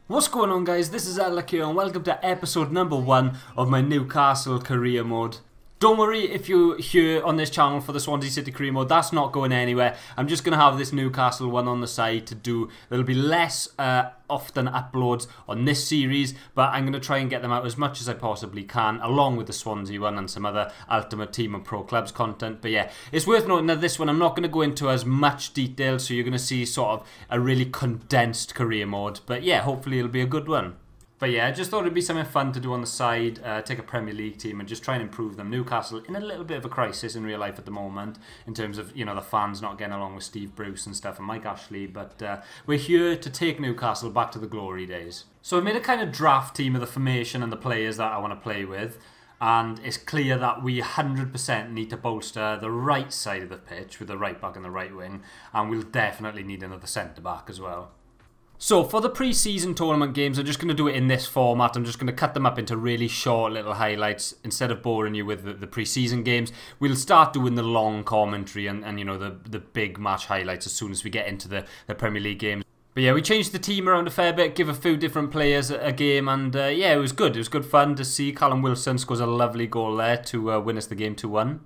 What's going on, guys? This is allan here and welcome to episode number 1 of my Newcastle Career mode. Don't worry if you're here on this channel for the Swansea City Career mode, that's not going anywhere. I'm just going to have this Newcastle one on the side to do. There'll be less often uploads on this series, but I'm going to try and get them out as much as I possibly can, along with the Swansea one and some other Ultimate Team and Pro Clubs content. But yeah, it's worth noting that this one I'm not going to go into as much detail, so you're going to see sort of a really condensed career mode. But yeah, hopefully it'll be a good one. But yeah, I just thought it'd be something fun to do on the side, take a Premier League team and just try and improve them. Newcastle in a little bit of a crisis in real life at the moment, in terms of, you know, the fans not getting along with Steve Bruce and stuff and Mike Ashley. But we're here to take Newcastle back to the glory days. So I made a kind of draft team of the formation and the players that I want to play with. And it's clear that we 100% need to bolster the right side of the pitch with the right back and the right wing. And we'll definitely need another centre-back as well. So for the pre-season tournament games, I'm just going to do it in this format. I'm just going to cut them up into really short little highlights instead of boring you with the pre-season games. We'll start doing the long commentary and you know, the big match highlights as soon as we get into the Premier League games. But yeah, we changed the team around a fair bit, give a few different players a game, and yeah, it was good. It was good fun to see. Callum Wilson scores a lovely goal there to win us the game 2-1.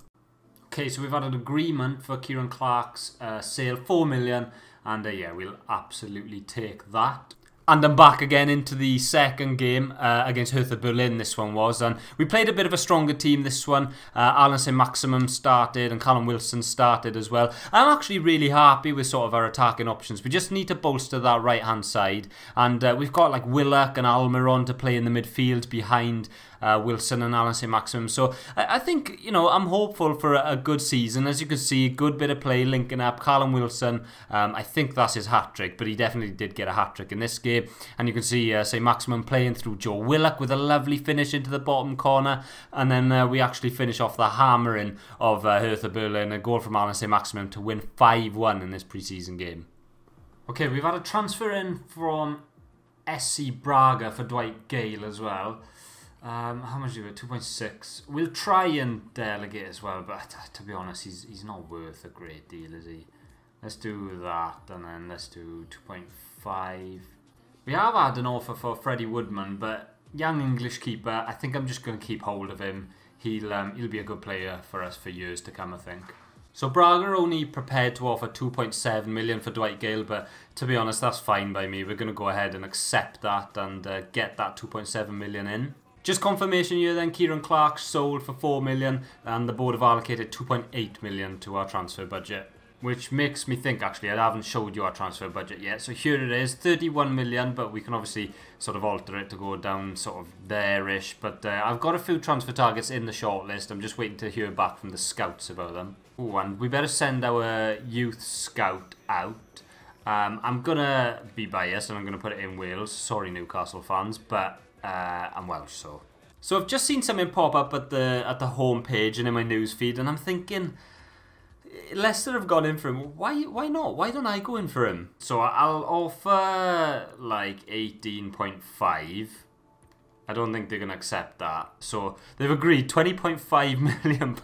Okay, so we've had an agreement for Kieran Clark's sale, 4 million. And yeah, we'll absolutely take that. And I'm back again into the second game against Hertha Berlin, this one was. And we played a bit of a stronger team this one. Allan saint-maximin started and Callum Wilson started as well. I'm actually really happy with sort of our attacking options. We just need to bolster that right-hand side. And we've got like Willock and Almiron to play in the midfield behind Wilson and Allan saint-maximin. So I think, you know, I'm hopeful for a good season. As you can see, good bit of play linking up. Callum Wilson, I think that's his hat-trick, but he definitely did get a hat-trick in this game. And you can see saint-maximin playing through Joe Willock with a lovely finish into the bottom corner. And then we actually finish off the hammering of Hertha Berlin, a goal from Allan saint-maximin to win 5-1 in this pre-season game. Okay, we've had a transfer in from SC Braga for Dwight Gale as well. How much do we get? 2.6. We'll try and delegate as well, but to be honest, he's not worth a great deal, is he? Let's do that, and then let's do 2.5. We have had an offer for Freddie Woodman, but young English keeper, I think I'm just going to keep hold of him. He'll be a good player for us for years to come, I think. So Braga are only prepared to offer 2.7 million for Dwight Gale, but to be honest, that's fine by me. We're going to go ahead and accept that and get that 2.7 million in. Just confirmation here then, Kieran Clark sold for 4 million and the board have allocated 2.8 million to our transfer budget. Which makes me think, actually, I haven't showed you our transfer budget yet. So here it is, 31 million, but we can obviously sort of alter it to go down sort of there-ish. But I've got a few transfer targets in the shortlist. I'm just waiting to hear back from the scouts about them. Oh, and we better send our youth scout out. I'm going to be biased and I'm going to put it in Wales. Sorry, Newcastle fans, but I'm Welsh, so. So I've just seen something pop up at the home page and in my news feed, and I'm thinking, Leicester have gone in for him. Why not? Why don't I go in for him? So I'll offer like 18.5. I don't think they're going to accept that. So they've agreed £20.5 million.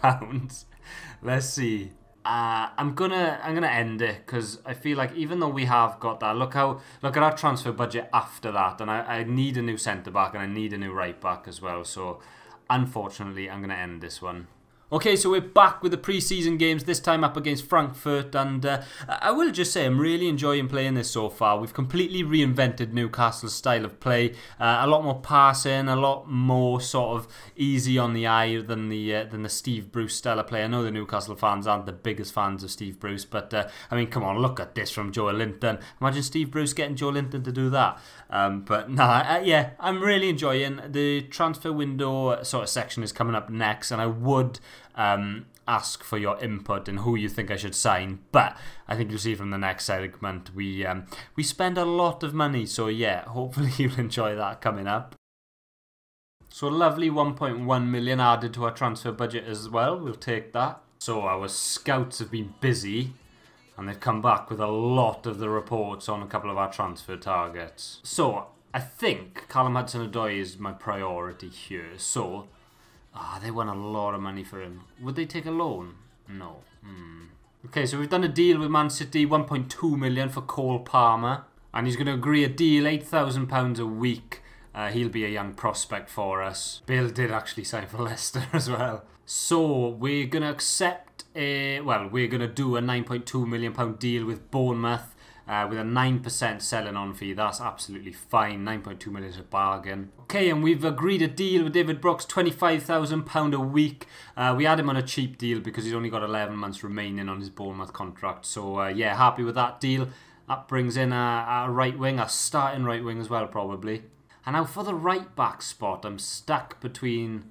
Let's see. I'm gonna end it because I feel like even though we have got that, look at our transfer budget after that, and I need a new centre back and I need a new right back as well. So unfortunately, I'm gonna end this one. Okay, so we're back with the pre-season games, this time up against Frankfurt, and I will just say I'm really enjoying playing this so far. We've completely reinvented Newcastle's style of play, a lot more passing, a lot more sort of easy on the eye than the Steve Bruce style of play. I know the Newcastle fans aren't the biggest fans of Steve Bruce, but I mean, come on, look at this from Joe Linton. Imagine Steve Bruce getting Joe Linton to do that. But nah, yeah, I'm really enjoying the transfer window sort of section is coming up next, and I would ask for your input and who you think I should sign, but I think you'll see from the next segment we spend a lot of money, so yeah, hopefully you'll enjoy that coming up. So a lovely 1.1 million added to our transfer budget as well, we'll take that. So our scouts have been busy and they've come back with a lot of the reports on a couple of our transfer targets. So I think Callum Hudson-Odoi is my priority here, so they won a lot of money for him. Would they take a loan? No. Okay, so we've done a deal with Man City, 1.2 million for Cole Palmer. And he's going to agree a deal, £8,000 a week. He'll be a young prospect for us. Bale did actually sign for Leicester as well. So we're going to accept we're going to do a £9.2 million deal with Bournemouth with a 9% selling on fee. That's absolutely fine. £9.2 million is a bargain. Okay, and we've agreed a deal with David Brooks, £25,000 a week. We had him on a cheap deal because he's only got 11 months remaining on his Bournemouth contract. So yeah, happy with that deal. That brings in a right wing, a starting right wing as well probably. And now for the right back spot, I'm stuck between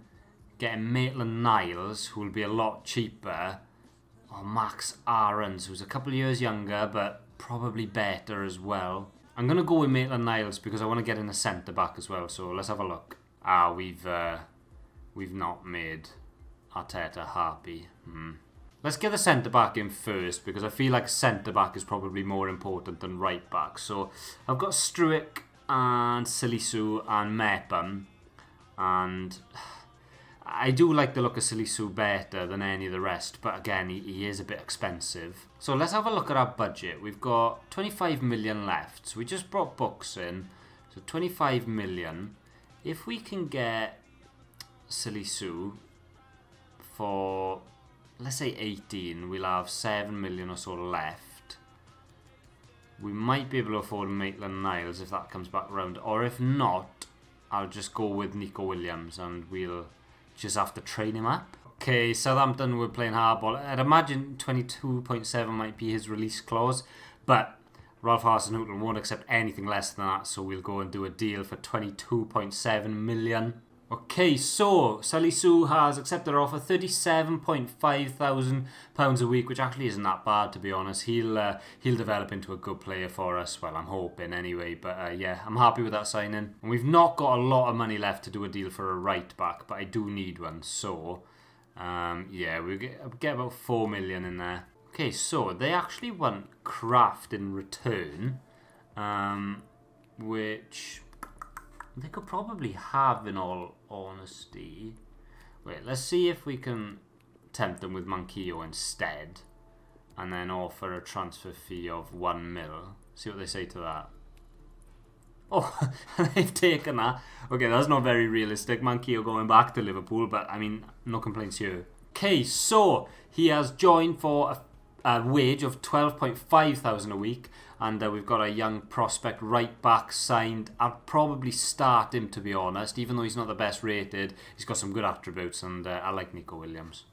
getting Maitland-Niles, who will be a lot cheaper, or Max Aarons, who's a couple of years younger, but probably better as well. I'm going to go with Maitland-Niles because I want to get in a centre-back as well, so let's have a look. We've not made Arteta happy. Let's get the centre-back in first because I feel like centre-back is probably more important than right-back. So I've got Struick and Salisu and Mepham, and I do like the look of Salisu better than any of the rest, but again, he is a bit expensive. So let's have a look at our budget. We've got 25 million left, so we just brought Books in, so 25 million. If we can get Salisu for, let's say 18, we'll have 7 million or so left. We might be able to afford Maitland-Niles if that comes back around. Or if not, I'll just go with Nico Williams and we'll just have to train him up. Okay, Southampton, we're playing hardball. I'd imagine 22.7 might be his release clause. But Ralph Hasenhüttl won't accept anything less than that. So we'll go and do a deal for 22.7 million. Okay, so Salisu has accepted our offer, £37.5 thousand a week, which actually isn't that bad to be honest. He'll develop into a good player for us. Well, I'm hoping anyway. But yeah, I'm happy with that signing. And we've not got a lot of money left to do a deal for a right back, but I do need one. So yeah, we'll get about 4 million in there. Okay, so they actually want Kraft in return, which they could probably have in all honesty. Wait, let's see if we can tempt them with Manquillo instead and then offer a transfer fee of 1 mil. See what they say to that. Oh, they've taken that. Okay, that's not very realistic. Manquillo going back to Liverpool, but I mean, no complaints here. Okay, so he has joined for a wage of 12.5 thousand a week, and we've got a young prospect right back signed. I'll probably start him, to be honest, even though he's not the best rated. He's got some good attributes, and I like Nico Williams.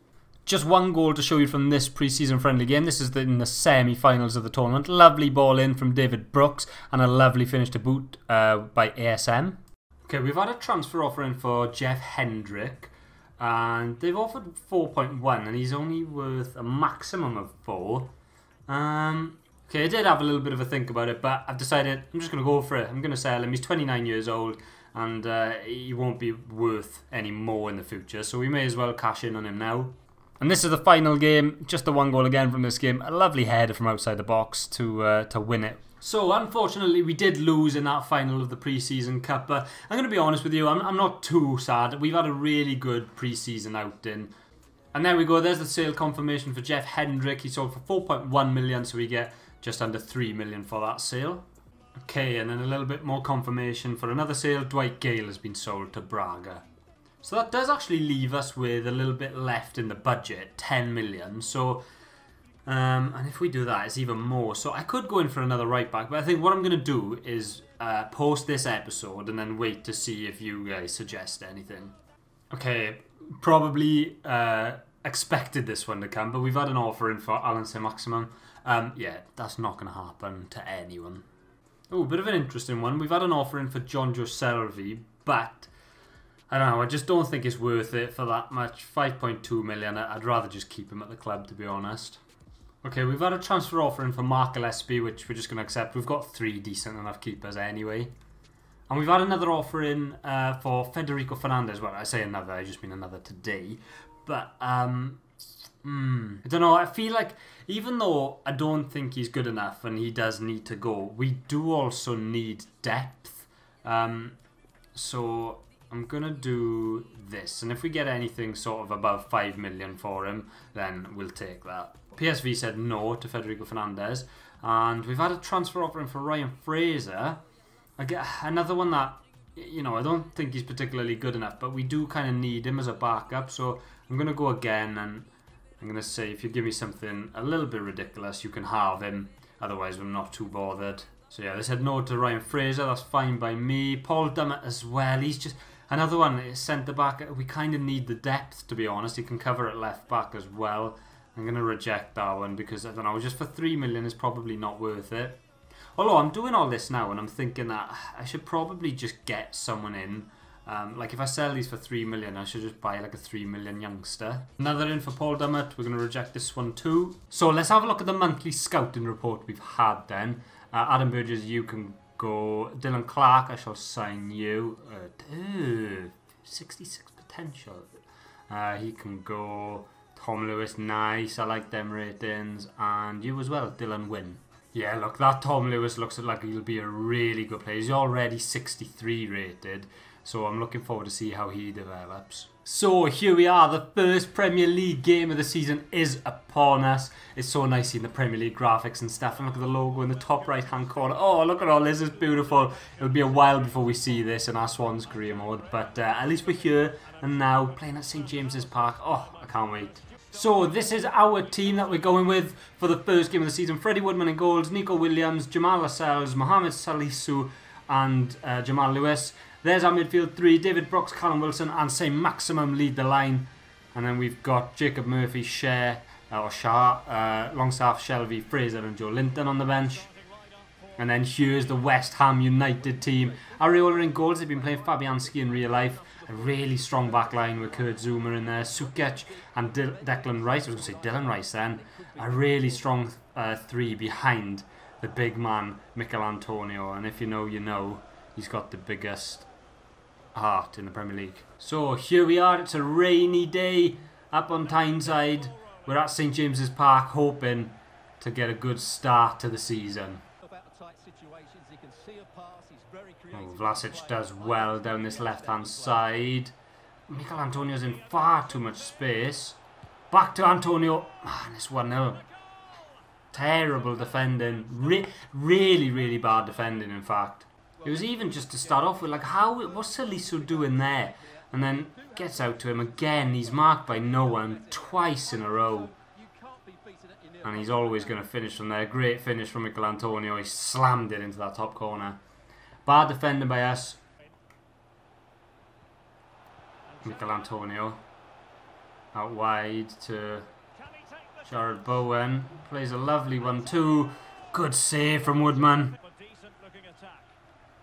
Just one goal to show you from this pre-season friendly game. This is in the semi-finals of the tournament. Lovely ball in from David Brooks and a lovely finish to boot by ASM. Okay, we've had a transfer offer in for Jeff Hendrick, and they've offered 4.1 and he's only worth a maximum of 4. Okay, I did have a little bit of a think about it, but I've decided I'm just going to go for it. I'm going to sell him. He's 29 years old and he won't be worth any more in the future, so we may as well cash in on him now. And this is the final game, just the one goal again from this game. A lovely header from outside the box to win it. So unfortunately we did lose in that final of the pre-season cup, but I'm going to be honest with you, I'm not too sad. We've had a really good pre-season outing. And there we go, there's the sale confirmation for Jeff Hendrick. He sold for 4.1 million, so we get just under 3 million for that sale. Okay, and then a little bit more confirmation for another sale. Dwight Gale has been sold to Braga. So that does actually leave us with a little bit left in the budget, 10 million. So, and if we do that, it's even more. So I could go in for another right back, but I think what I'm going to do is post this episode and then wait to see if you guys suggest anything. Okay, probably expected this one to come, but we've had an offer in for Allan Saint-Maximin. Yeah, that's not going to happen to anyone. Oh, a bit of an interesting one. We've had an offer in for Shelvey, but I don't know, I just don't think it's worth it for that much. 5.2 million, I'd rather just keep him at the club, to be honest. Okay, we've had a transfer offer in for Mark Gillespie, which we're just going to accept. We've got 3 decent enough keepers anyway. And we've had another offer in for Federico Fernandez. Well, I say another, I just mean another today. But, I don't know, I feel like even though I don't think he's good enough and he does need to go, we do also need depth. So I'm going to do this. And if we get anything sort of above 5 million for him, then we'll take that. PSV said no to Federico Fernandez. And we've had a transfer offering for Ryan Fraser. I get another one that, you know, I don't think he's particularly good enough, but we do kind of need him as a backup. So I'm going to go again, and I'm going to say, if you give me something a little bit ridiculous, you can have him. Otherwise, I'm not too bothered. So yeah, they said no to Ryan Fraser. That's fine by me. Paul Dummett as well. He's just another one, centre back. We kind of need the depth, to be honest. He can cover at left back as well. I'm going to reject that one because, I don't know, just for 3 million is probably not worth it. Although I'm doing all this now and I'm thinking that I should probably just get someone in. Like if I sell these for 3 million, I should just buy like a 3 million youngster. Another in for Paul Dummett. We're going to reject this one too. So let's have a look at the monthly scouting report we've had then. Adam Burgess, you can go. Dylan Clark, I shall sign you. 66 potential. He can go. Tom Lewis, nice. I like them ratings. And you as well, Dylan Wynn. Yeah, look, that Tom Lewis looks like he'll be a really good player. He's already 63 rated, so I'm looking forward to see how he develops. So here we are, the first Premier League game of the season is upon us. It's so nice seeing the Premier League graphics and stuff, and look at the logo in the top right hand corner. Oh, look at all this, it's beautiful. It'll be a while before we see this in our Swans career mode, but at least we're here and now playing at St James's Park. Oh, I can't wait. So this is our team that we're going with for the first game of the season. Freddie Woodman in goals, Nico Williams, Jamal Lascelles, Mohamed Salisu and Jamal Lewis. There's our midfield three, David Brooks, Callum Wilson and saint-maximin lead the line. And then we've got Jacob Murphy, Shah, Longstaff, Shelvey, Fraser and Joe Linton on the bench. And then here's the West Ham United team. Areola in goals, they've been playing Fabianski in real life. A really strong back line with Kurt Zuma in there. Sukic and Declan Rice. I was going to say Dylan Rice then. A really strong three behind the big man, Mikel Antonio. And if you know, you know. He's got the biggest heart in the Premier League. So here we are. It's a rainy day up on Tyneside. We're at St James's Park hoping to get a good start to the season. Oh, Vlasic does well down this left-hand side. Mikel Antonio's in far too much space. Back to Antonio. Man, it's 1-0. Terrible defending. Really, really bad defending, in fact. It was even just to start off with, like, what's Salisu doing there? And then gets out to him again. He's marked by no one twice in a row. And he's always going to finish from there. Great finish from Mikel Antonio. He slammed it into that top corner. Bad defending by us. Mikel Antonio. Out wide to Jared Bowen. Plays a lovely one too. Good save from Woodman.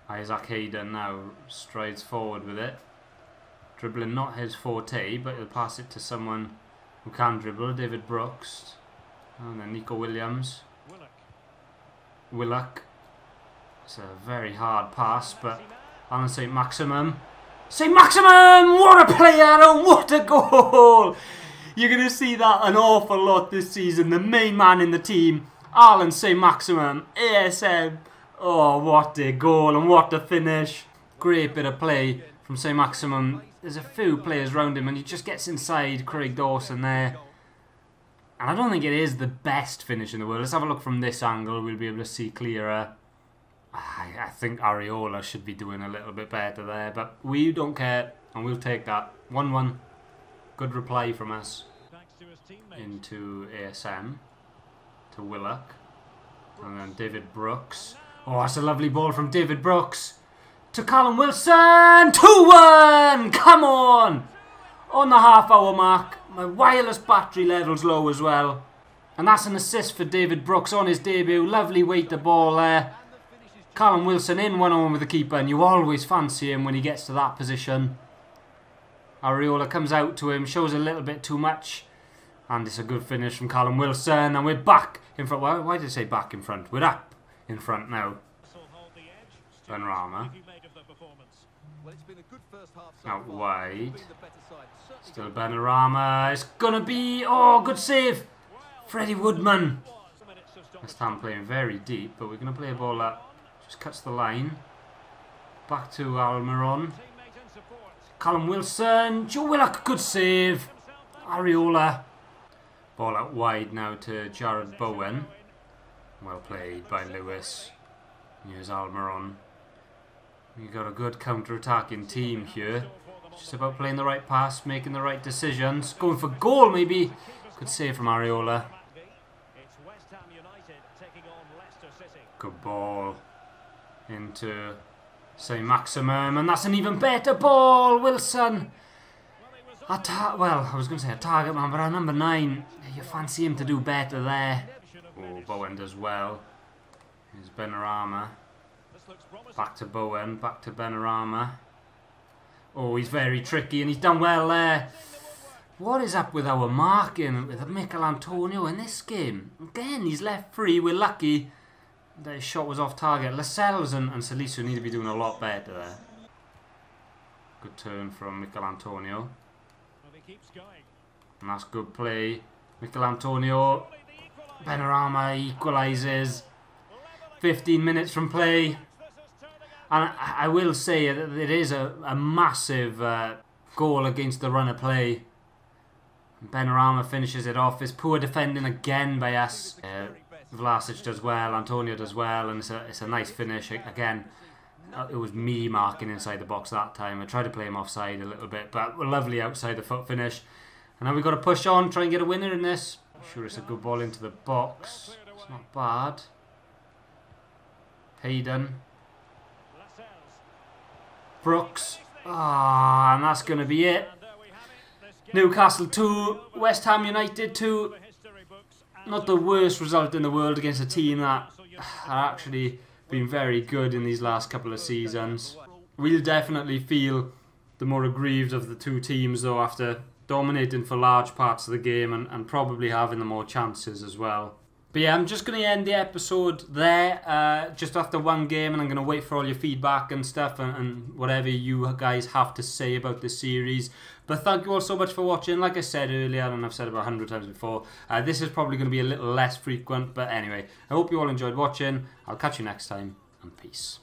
Isaac Hayden now strides forward with it. Dribbling not his forte, but he'll pass it to someone who can dribble. David Brooks. And then Nico Williams. Willock. It's a very hard pass, but Allan saint-maximin. Saint-maximin! What a player and what a goal! You're going to see that an awful lot this season. The main man in the team, Allan saint-maximin, ASM. Oh, what a goal and what a finish. Great bit of play from saint-maximin. There's a few players around him and he just gets inside Craig Dawson there. And I don't think it is the best finish in the world. Let's have a look from this angle. We'll be able to see clearer. I think Areola should be doing a little bit better there, but we don't care, and we'll take that. 1-1. Good reply from us. Into ASM. To Willock. And then David Brooks. Oh, that's a lovely ball from David Brooks. To Callum Wilson. 2-1. Come on. On the half-hour mark. My wireless battery level's low as well. And that's an assist for David Brooks on his debut. Lovely weight the ball there. Callum Wilson in 1-on-1 with the keeper, and you always fancy him when he gets to that position. Areola comes out to him, shows a little bit too much, and it's a good finish from Callum Wilson, and we're back in front. Why did I say back in front? We're up in front now. Benrahma. Out wide. Still Benrahma. It's going to be... Oh, good save. Freddie Woodman. West Ham playing very deep, but we're going to play a ball that just cuts the line. Back to Almiron. Callum Wilson. Joe Willock, good save. Areola. Ball out wide now to Jared Bowen. Well played by Lewis. Here's Almiron. We've got a good counter-attacking team here. Just about playing the right pass, making the right decisions. Going for goal, maybe. Good save from Areola. Good ball into Saint-Maximin, and that's an even better ball, Wilson. Well, I was going to say a target man, but at number 9, you fancy him to do better there. Oh, Bowen does well. Here's Benrahma. Back to Bowen, back to Benrahma. Oh, he's very tricky, and he's done well there. What is up with our marking with Michael Antonio in this game? Again, he's left free. We're lucky that his shot was off target. Lascelles and Salisu need to be doing a lot better there. Good turn from Michael Antonio. And that's good play. Michael Antonio. Benrahma equalises. 15 minutes from play. And I will say that it is a massive goal against the run of play. Benrahma finishes it off. It's poor defending again by us. Vlasic does well, Antonio does well, and it's a nice finish. Again, it was me marking inside the box that time. I tried to play him offside a little bit, but a lovely outside the foot finish. And now we've got to push on, try and get a winner in this. I'm sure it's a good ball into the box. It's not bad. Hayden. Brooks. Ah, and that's going to be it. Newcastle 2, West Ham United 2. Not the worst result in the world against a team that are actually been very good in these last couple of seasons. We'll definitely feel the more aggrieved of the two teams though after dominating for large parts of the game and probably having the more chances as well. But yeah, I'm just going to end the episode there, just after one game, and I'm going to wait for all your feedback and stuff and whatever you guys have to say about the series. But thank you all so much for watching. Like I said earlier, and I've said about 100 times before, this is probably going to be a little less frequent. But anyway, I hope you all enjoyed watching. I'll catch you next time, and peace.